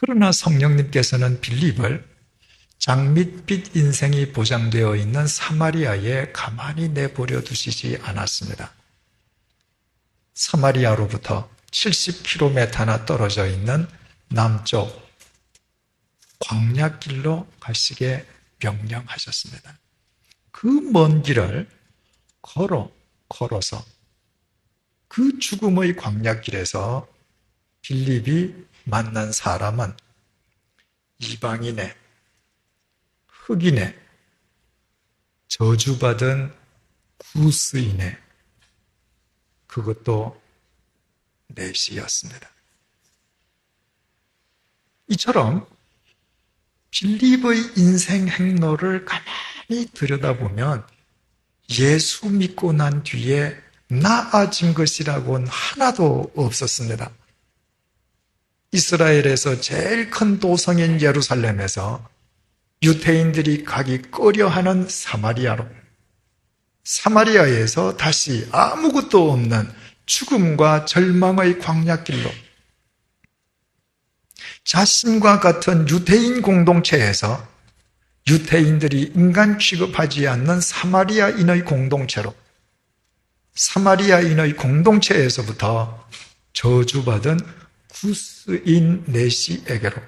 그러나 성령님께서는 빌립을 장밋빛 인생이 보장되어 있는 사마리아에 가만히 내버려 두시지 않았습니다. 사마리아로부터 70km나 떨어져 있는 남쪽 광야길로 가시게 명령하셨습니다. 그 먼 길을 걸어서 그 죽음의 광야길에서 빌립이 만난 사람은 이방인의, 흑인의, 저주받은 구스인의, 그것도 넷이었습니다. 이처럼 빌립의 인생 행로를 가만히 들여다보면 예수 믿고 난 뒤에 나아진 것이라고는 하나도 없었습니다. 이스라엘에서 제일 큰 도성인 예루살렘에서 유대인들이 가기 꺼려하는 사마리아에서 다시 아무것도 없는 죽음과 절망의 광야길로, 자신과 같은 유대인 공동체에서 유대인들이 인간 취급하지 않는 사마리아인의 공동체로, 사마리아인의 공동체에서부터 저주받은 구스인 넷이에게로,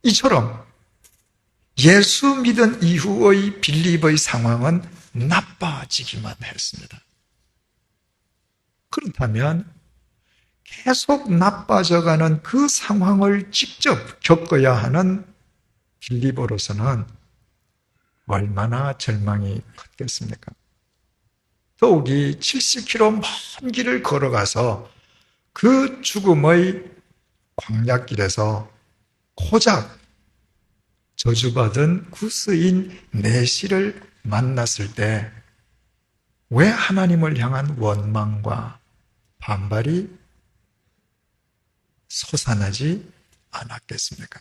이처럼 예수 믿은 이후의 빌립의 상황은 나빠지기만 했습니다. 그렇다면 계속 나빠져가는 그 상황을 직접 겪어야 하는 빌립으로서는 얼마나 절망이 컸겠습니까? 더욱이 70km 먼 길을 걸어가서 그 죽음의 광야길에서 고작 저주받은 구스인 내시를 만났을 때 왜 하나님을 향한 원망과 반발이 솟아나지 않았겠습니까?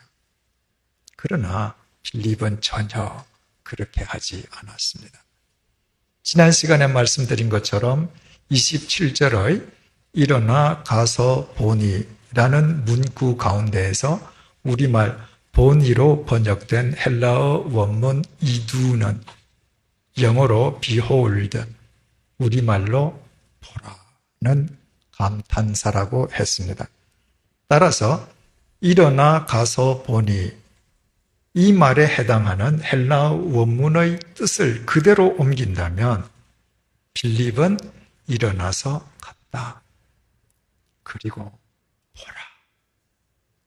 그러나 빌립은 전혀 그렇게 하지 않았습니다. 지난 시간에 말씀드린 것처럼 27절의 일어나 가서 보니라는 문구 가운데에서 우리말 보니로 번역된 헬라어 원문 이두는 영어로 behold, 우리말로 보라는 감탄사라고 했습니다. 따라서 일어나 가서 보니, 이 말에 해당하는 헬라어 원문의 뜻을 그대로 옮긴다면 빌립은 일어나서 갔다. 그리고 보라.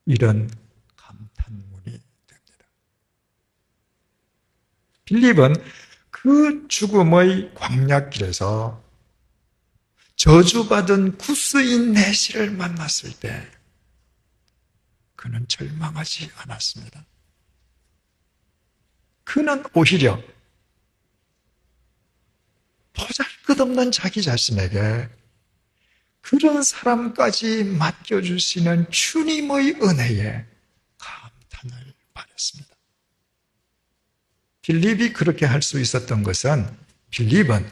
이런 감탄문이 됩니다. 빌립은 그 죽음의 광야길에서 저주받은 구스인 내시를 만났을 때 그는 절망하지 않았습니다. 그는 오히려 보잘것없는 자기 자신에게 그런 사람까지 맡겨주시는 주님의 은혜에 감탄을 받았습니다. 빌립이 그렇게 할 수 있었던 것은 빌립은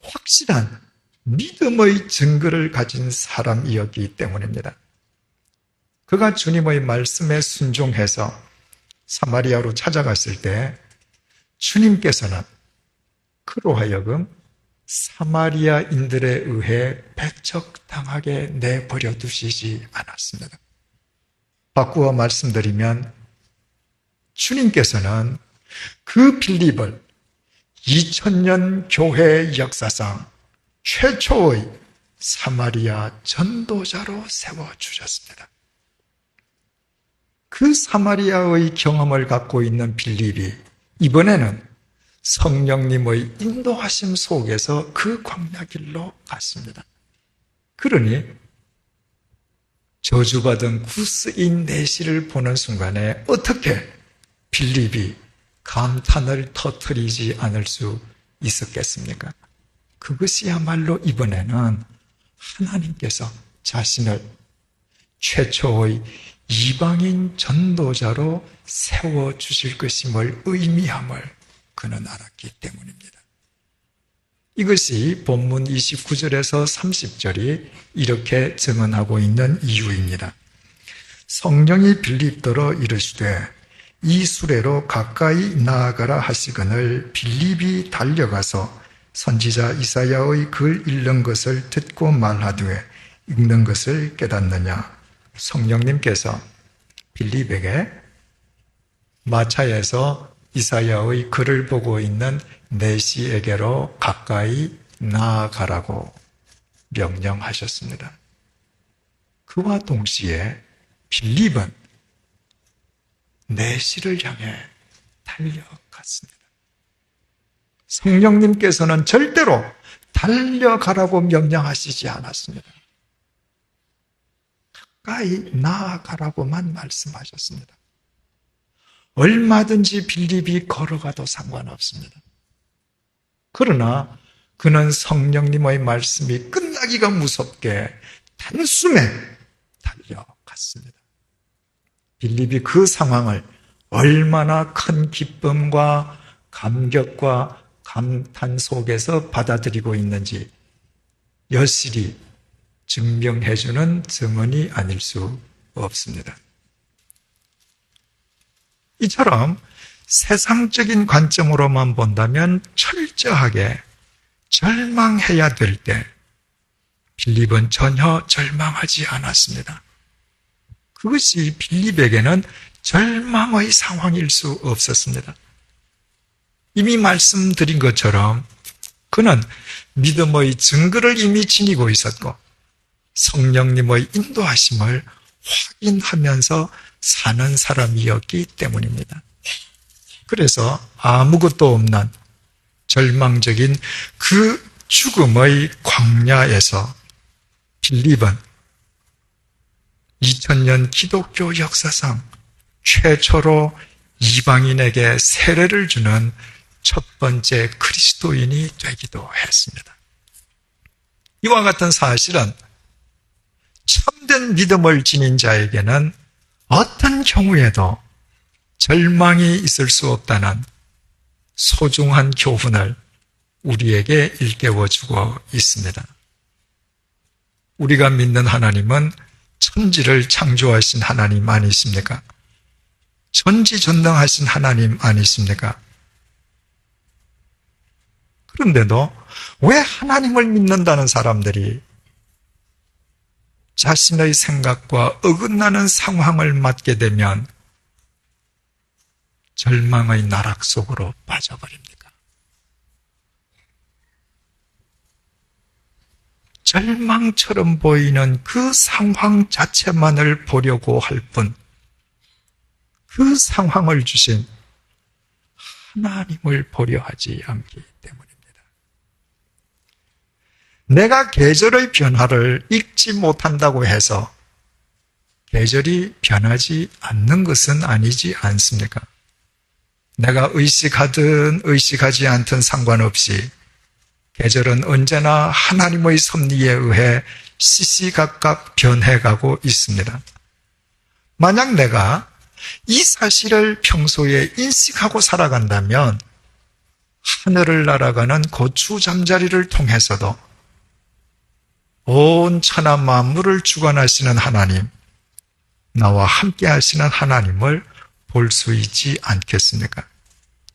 확실한 믿음의 증거를 가진 사람이었기 때문입니다. 그가 주님의 말씀에 순종해서 사마리아로 찾아갔을 때 주님께서는 그로 하여금 사마리아인들에 의해 배척당하게 내버려 두시지 않았습니다. 바꾸어 말씀드리면 주님께서는 그 빌립을 2000년 교회 역사상 최초의 사마리아 전도자로 세워주셨습니다. 그 사마리아의 경험을 갖고 있는 빌립이 이번에는 성령님의 인도하심 속에서 그 광야길로 갔습니다. 그러니 저주받은 구스인 내시를 보는 순간에 어떻게 빌립이 감탄을 터뜨리지 않을 수 있었겠습니까? 그것이야말로 이번에는 하나님께서 자신을 최초의 이방인 전도자로 세워주실 것임을 의미함을 그는 알았기 때문입니다. 이것이 본문 29절에서 30절이 이렇게 증언하고 있는 이유입니다. 성령이 빌립더러 이르시되 이 수레로 가까이 나아가라 하시거늘 빌립이 달려가서 선지자 이사야의 글 읽는 것을 듣고 말하되 읽는 것을 깨닫느냐. 성령님께서 빌립에게 마차에서 이사야의 글을 보고 있는 내시에게로 가까이 나아가라고 명령하셨습니다. 그와 동시에 빌립은 내시를 향해 달려갔습니다. 성령님께서는 절대로 달려가라고 명령하시지 않았습니다. 가까이 나아가라고만 말씀하셨습니다. 얼마든지 빌립이 걸어가도 상관없습니다. 그러나 그는 성령님의 말씀이 끝나기가 무섭게 단숨에 달려갔습니다. 빌립이 그 상황을 얼마나 큰 기쁨과 감격과 감탄 속에서 받아들이고 있는지 여실히 증명해주는 증언이 아닐 수 없습니다. 이처럼 세상적인 관점으로만 본다면 철저하게 절망해야 될 때 빌립은 전혀 절망하지 않았습니다. 그것이 빌립에게는 절망의 상황일 수 없었습니다. 이미 말씀드린 것처럼 그는 믿음의 증거를 이미 지니고 있었고 성령님의 인도하심을 확인하면서 사는 사람이었기 때문입니다. 그래서 아무것도 없는 절망적인 그 죽음의 광야에서 빌립은 2000년 기독교 역사상 최초로 이방인에게 세례를 주는 첫 번째 그리스도인이 되기도 했습니다. 이와 같은 사실은 참된 믿음을 지닌 자에게는 어떤 경우에도 절망이 있을 수 없다는 소중한 교훈을 우리에게 일깨워주고 있습니다. 우리가 믿는 하나님은 천지를 창조하신 하나님 아니십니까? 전지전능하신 하나님 아니십니까? 그런데도 왜 하나님을 믿는다는 사람들이 자신의 생각과 어긋나는 상황을 맞게 되면 절망의 나락 속으로 빠져버립니까? 절망처럼 보이는 그 상황 자체만을 보려고 할 뿐, 그 상황을 주신 하나님을 보려 하지 않기 때문입니다. 내가 계절의 변화를 읽지 못한다고 해서 계절이 변하지 않는 것은 아니지 않습니까? 내가 의식하든 의식하지 않든 상관없이 계절은 언제나 하나님의 섭리에 의해 시시각각 변해가고 있습니다. 만약 내가 이 사실을 평소에 인식하고 살아간다면 하늘을 날아가는 고추 잠자리를 통해서도 온 천하 만물을 주관하시는 하나님, 나와 함께 하시는 하나님을 볼 수 있지 않겠습니까?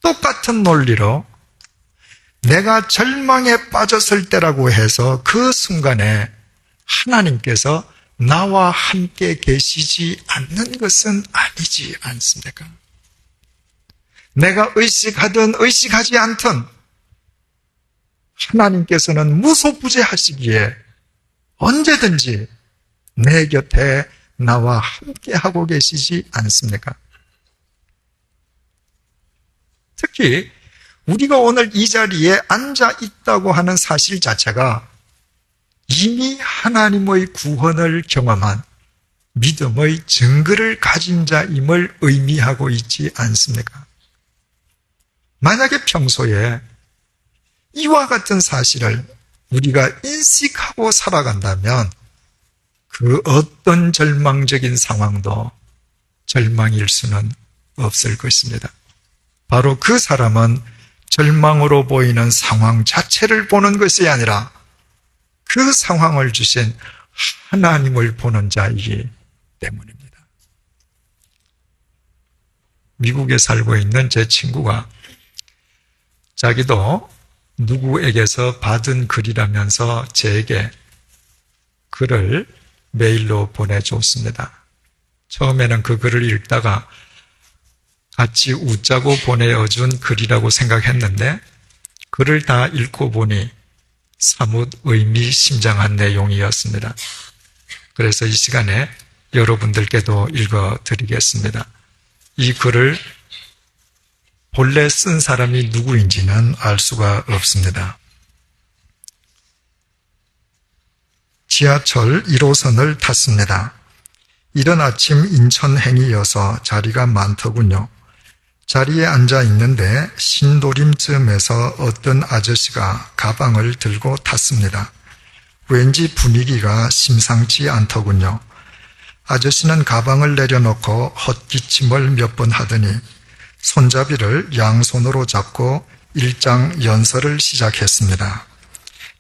똑같은 논리로 내가 절망에 빠졌을 때라고 해서 그 순간에 하나님께서 나와 함께 계시지 않는 것은 아니지 않습니까? 내가 의식하든 의식하지 않든 하나님께서는 무소부재하시기에 언제든지 내 곁에 나와 함께 하고 계시지 않습니까? 특히 우리가 오늘 이 자리에 앉아 있다고 하는 사실 자체가 이미 하나님의 구원을 경험한 믿음의 증거를 가진 자임을 의미하고 있지 않습니까? 만약에 평소에 이와 같은 사실을 우리가 인식하고 살아간다면 그 어떤 절망적인 상황도 절망일 수는 없을 것입니다. 바로 그 사람은 절망으로 보이는 상황 자체를 보는 것이 아니라 그 상황을 주신 하나님을 보는 자이기 때문입니다. 미국에 살고 있는 제 친구가 자기도 누구에게서 받은 글이라면서 제게 글을 메일로 보내줬습니다. 처음에는 그 글을 읽다가 같이 웃자고 보내준 글이라고 생각했는데 글을 다 읽고 보니 사뭇 의미심장한 내용이었습니다. 그래서 이 시간에 여러분들께도 읽어드리겠습니다. 이 글을 본래 쓴 사람이 누구인지는 알 수가 없습니다. 지하철 1호선을 탔습니다. 이른 아침 인천행이어서 자리가 많더군요. 자리에 앉아 있는데 신도림쯤에서 어떤 아저씨가 가방을 들고 탔습니다. 왠지 분위기가 심상치 않더군요. 아저씨는 가방을 내려놓고 헛기침을 몇 번 하더니 손잡이를 양손으로 잡고 일장 연설을 시작했습니다.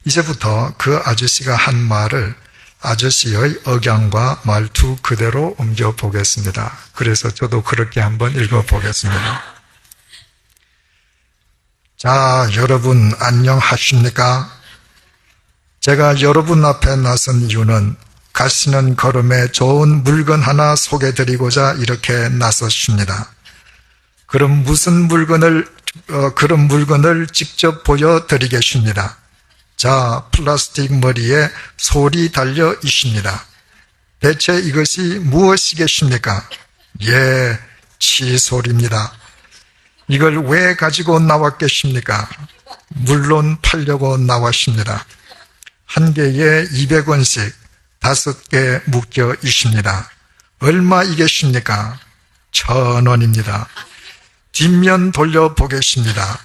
이제부터 그 아저씨가 한 말을 아저씨의 억양과 말투 그대로 옮겨보겠습니다. 그래서 저도 그렇게 한번 읽어보겠습니다. 자, 여러분 안녕하십니까? 제가 여러분 앞에 나선 이유는 가시는 걸음에 좋은 물건 하나 소개드리고자 이렇게 나섰습니다. 그런 물건을 직접 보여드리겠습니다. 자, 플라스틱 머리에 솔이 달려 있습니다. 대체 이것이 무엇이겠습니까? 예, 칫솔입니다. 이걸 왜 가지고 나왔겠습니까? 물론 팔려고 나왔습니다. 한 개에 200원씩 5개 묶여 있습니다. 얼마이겠습니까? 1,000원입니다. 뒷면 돌려보겠습니다.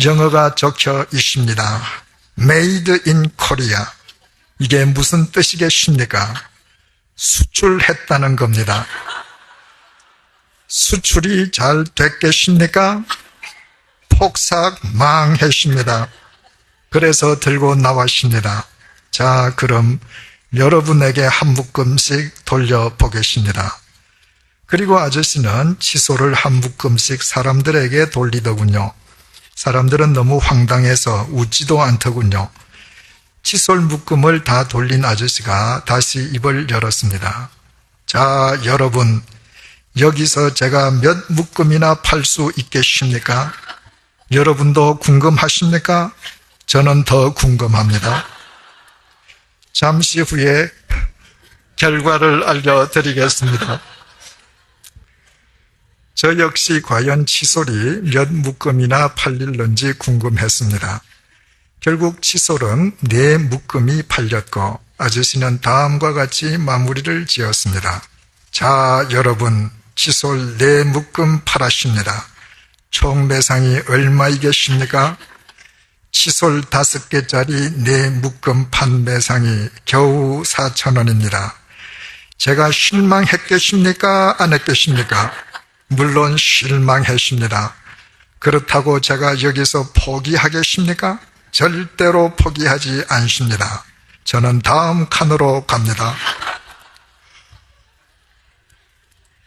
영어가 적혀 있습니다. Made in Korea. 이게 무슨 뜻이겠습니까? 수출했다는 겁니다. 수출이 잘 됐겠습니까? 폭삭 망했습니다. 그래서 들고 나왔습니다. 자, 그럼 여러분에게 한 묶음씩 돌려보겠습니다. 그리고 아저씨는 칫솔을 한 묶음씩 사람들에게 돌리더군요. 사람들은 너무 황당해서 웃지도 않더군요. 칫솔 묶음을 다 돌린 아저씨가 다시 입을 열었습니다. 자, 여러분, 여기서 제가 몇 묶음이나 팔 수 있겠습니까? 여러분도 궁금하십니까? 저는 더 궁금합니다. 잠시 후에 결과를 알려드리겠습니다. 저 역시 과연 칫솔이 몇 묶음이나 팔릴는지 궁금했습니다. 결국 칫솔은 4묶음이 팔렸고 아저씨는 다음과 같이 마무리를 지었습니다. 자, 여러분, 칫솔 4묶음 팔았습니다. 총 매상이 얼마이겠습니까? 칫솔 5개짜리 4묶음 판 매상이 겨우 4,000원입니다. 제가 실망했겠습니까? 안 했겠습니까? 물론 실망했습니다. 그렇다고 제가 여기서 포기하겠습니까? 절대로 포기하지 않습니다. 저는 다음 칸으로 갑니다.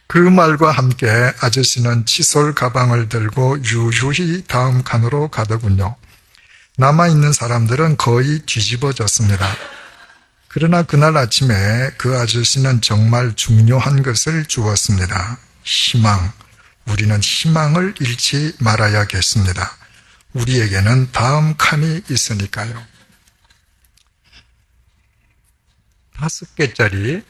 그 말과 함께 아저씨는 칫솔 가방을 들고 유유히 다음 칸으로 가더군요. 남아있는 사람들은 거의 뒤집어졌습니다. 그러나 그날 아침에 그 아저씨는 정말 중요한 것을 주었습니다. 희망. 우리는 희망을 잃지 말아야겠습니다. 우리에게는 다음 칸이 있으니까요. 5개짜리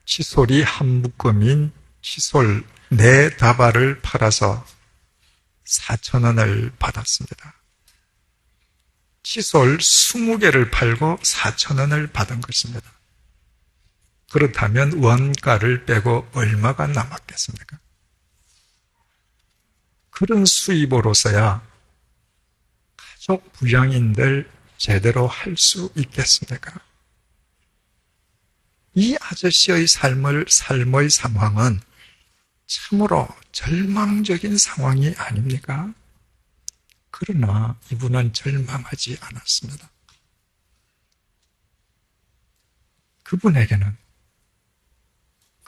칫솔이 한 묶음인 칫솔 4다발을 팔아서 4,000원을 받았습니다. 칫솔 20개를 팔고 4,000원을 받은 것입니다. 그렇다면 원가를 빼고 얼마가 남았겠습니까? 그런 수입으로서야 가족 부양인들 제대로 할 수 있겠습니까? 이 아저씨의 삶의 상황은 참으로 절망적인 상황이 아닙니까? 그러나 이분은 절망하지 않았습니다.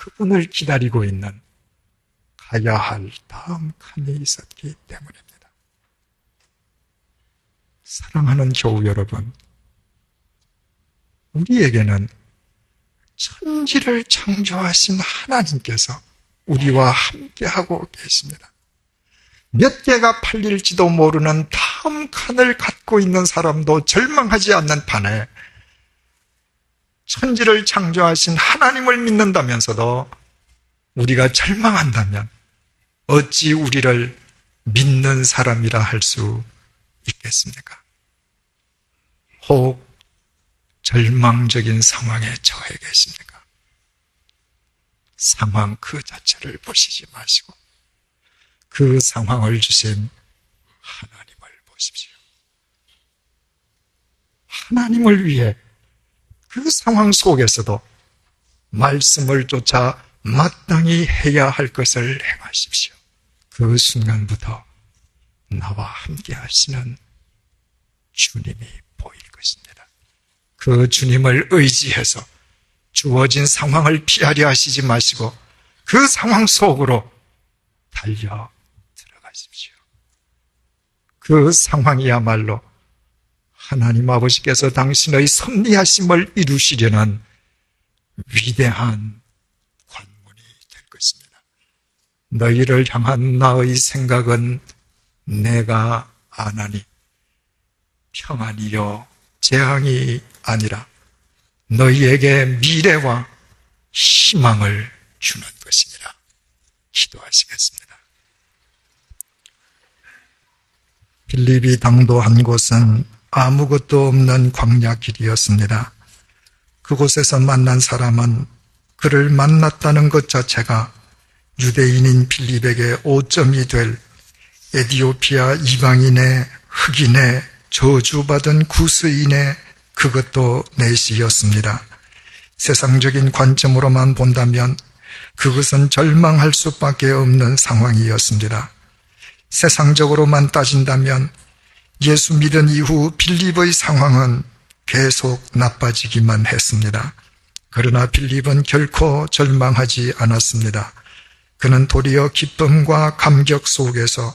그분을 기다리고 있는 가야 할 다음 칸이 있었기 때문입니다. 사랑하는 교우 여러분, 우리에게는 천지를 창조하신 하나님께서 우리와 함께하고 계십니다. 몇 개가 팔릴지도 모르는 다음 칸을 갖고 있는 사람도 절망하지 않는 판에 천지를 창조하신 하나님을 믿는다면서도 우리가 절망한다면 어찌 우리를 믿는 사람이라 할 수 있겠습니까? 혹 절망적인 상황에 처해 계십니까? 상황 그 자체를 보시지 마시고 그 상황을 주신 하나님을 보십시오. 하나님을 위해 그 상황 속에서도 말씀을 쫓아 마땅히 해야 할 것을 행하십시오. 그 순간부터 나와 함께 하시는 주님이 보일 것입니다. 그 주님을 의지해서 주어진 상황을 피하려 하시지 마시고 그 상황 속으로 달려 들어가십시오. 그 상황이야말로 하나님 아버지께서 당신의 섭리하심을 이루시려는 위대한 관문이 될 것입니다. 너희를 향한 나의 생각은 내가 아나니 평안이요 재앙이 아니라 너희에게 미래와 희망을 주는 것이니라. 기도하시겠습니다. 빌립이 당도한 곳은 아무것도 없는 광야길이었습니다. 그곳에서 만난 사람은 그를 만났다는 것 자체가 유대인인 빌립에게 오점이 될 에디오피아 이방인의 흑인의 저주받은 구스인의 그것도 내시였습니다. 세상적인 관점으로만 본다면 그것은 절망할 수밖에 없는 상황이었습니다. 세상적으로만 따진다면 예수 믿은 이후 빌립의 상황은 계속 나빠지기만 했습니다. 그러나 빌립은 결코 절망하지 않았습니다. 그는 도리어 기쁨과 감격 속에서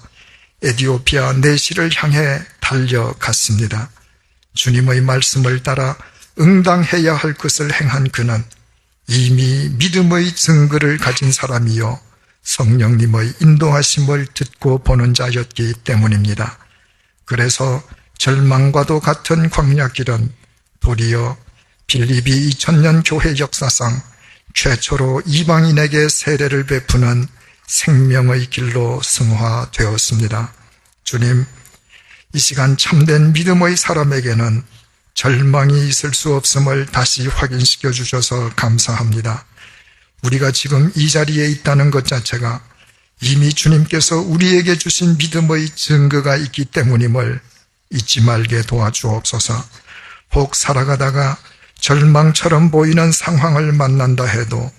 에디오피아 내시를 향해 달려갔습니다. 주님의 말씀을 따라 응당해야 할 것을 행한 그는 이미 믿음의 증거를 가진 사람이요 성령님의 인도하심을 듣고 보는 자였기 때문입니다. 그래서 절망과도 같은 광야길은 도리어 빌립이 2000년 교회 역사상 최초로 이방인에게 세례를 베푸는 생명의 길로 승화되었습니다. 주님, 이 시간 참된 믿음의 사람에게는 절망이 있을 수 없음을 다시 확인시켜 주셔서 감사합니다. 우리가 지금 이 자리에 있다는 것 자체가 이미 주님께서 우리에게 주신 믿음의 증거가 있기 때문임을 잊지 말게 도와주옵소서. 혹 살아가다가 절망처럼 보이는 상황을 만난다 해도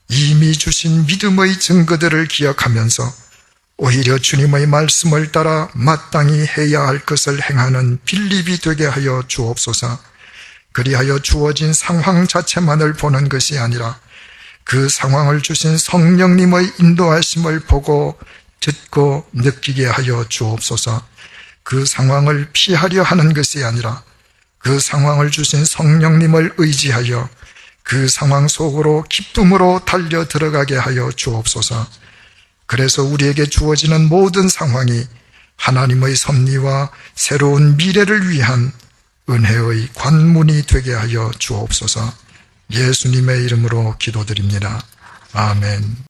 이미 주신 믿음의 증거들을 기억하면서 오히려 주님의 말씀을 따라 마땅히 해야 할 것을 행하는 빌립이 되게 하여 주옵소서. 그리하여 주어진 상황 자체만을 보는 것이 아니라 그 상황을 주신 성령님의 인도하심을 보고 듣고 느끼게 하여 주옵소서. 그 상황을 피하려 하는 것이 아니라 그 상황을 주신 성령님을 의지하여 그 상황 속으로 기쁨으로 달려 들어가게 하여 주옵소서. 그래서 우리에게 주어지는 모든 상황이 하나님의 섭리와 새로운 미래를 위한 은혜의 관문이 되게 하여 주옵소서. 예수님의 이름으로 기도드립니다. 아멘.